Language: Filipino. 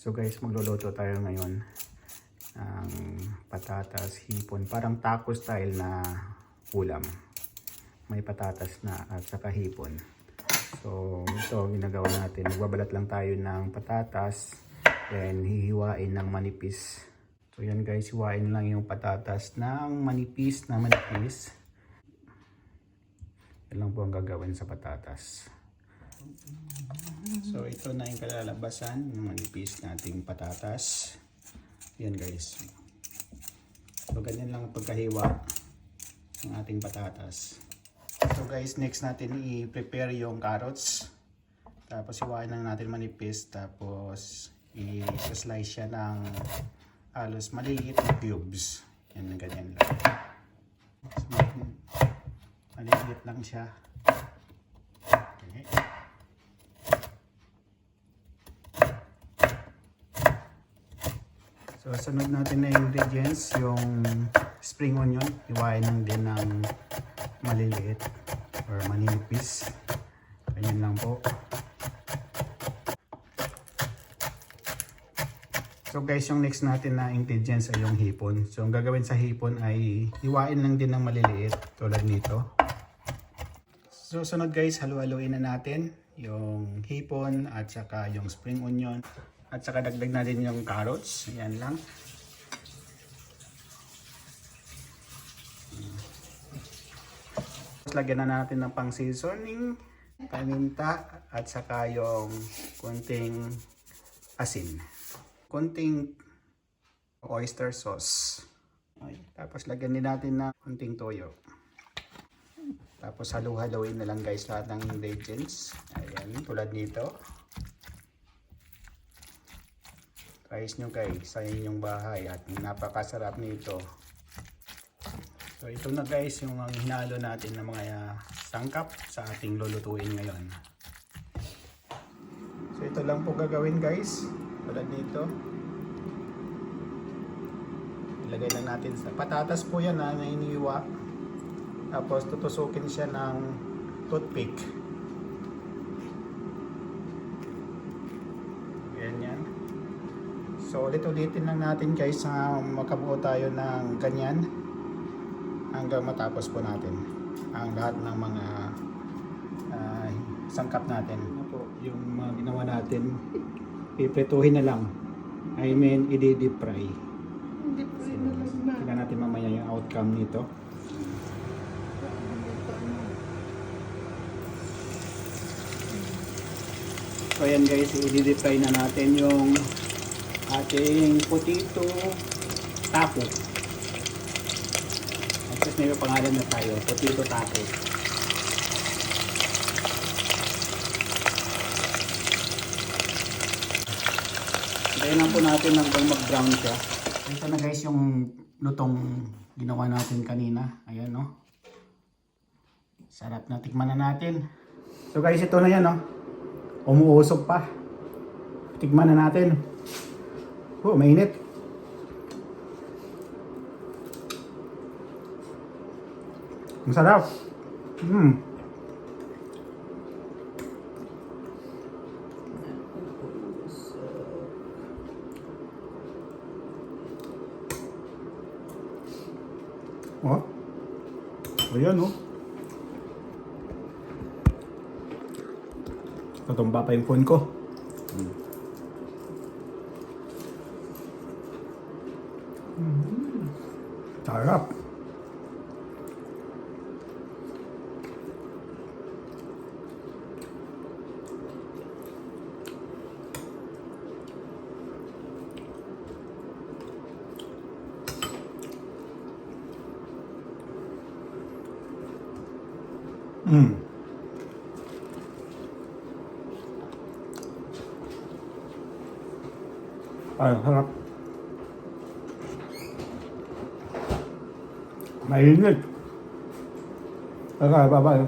So guys, magluluto tayo ngayon ng patatas, hipon. Parang taco style na ulam. May patatas na at saka hipon. So ito ginagawa natin. Magbabalat lang tayo ng patatas. Then hihiwain ng manipis. So yan guys, hiwain lang yung patatas ng manipis na manipis. Yan lang po ang gagawin sa patatas. So ito na yung kalalabasan ng manipis nating patatas. Yan guys. So ganyan lang pagkahiwa ng ating patatas. So guys, next natin i-prepare yung carrots. Tapos hiwain lang natin manipis. Tapos i-slice siya ng halos maliliit na cubes. Yan, ganyan lang. So, maliliit lang siya. Okay. So sunod natin na ingredients, yung spring onion, hiwain lang din ng maliliit or manipis. Ganyan lang po. So guys, yung next natin na ingredients ay yung hipon. So ang gagawin sa hipon ay hiwain lang din ng maliliit tulad nito. So sunod guys, halu-haluin na natin yung hipon at saka yung spring onion. At saka dagdag na din yung carrots. Ayan lang. Lagyan na natin ng pang seasoning, paminta at saka yung konting asin. Konting oyster sauce. Okay. Tapos lagyan din natin ng konting toyo. Tapos halu-haluin na lang guys lahat ng ingredients. Ayan, tulad nito. Try nyo guys sa inyong bahay at napakasarap nito. So ito na guys yung hinalo natin ng mga sangkap sa ating lulutuin ngayon. So ito lang po gagawin guys. Tulad nito. Ilagay lang natin sa patatas po yan na iniiwa. Tapos tutusukin siya ng toothpick. Ganyan. So ulit-ulitin lang natin guys na makabuo tayo ng ganyan hanggang matapos po natin ang lahat ng mga sangkap natin. Ano po yung mga ginawa natin, piprituhin na lang. I mean, i-deep fry. So, tingnan natin mamaya yung outcome nito. So ayan guys, i-deep fry na natin yung ating potato taco. At may pangalan na tayo, potato taco. Hintayin lang po natin hanggang mag-brown siya. Ito na guys yung lutong ginawa natin kanina. Ayan no. Sarap na, tikman na natin. So guys, ito na yan no. Umuusok pa. Tikman na natin. Oh, mainit. Ang sarap. Oh. Ayan oh. Tatumba pa yung phone ko. Sarap. Ay, harap. Mainit. Saka, baba.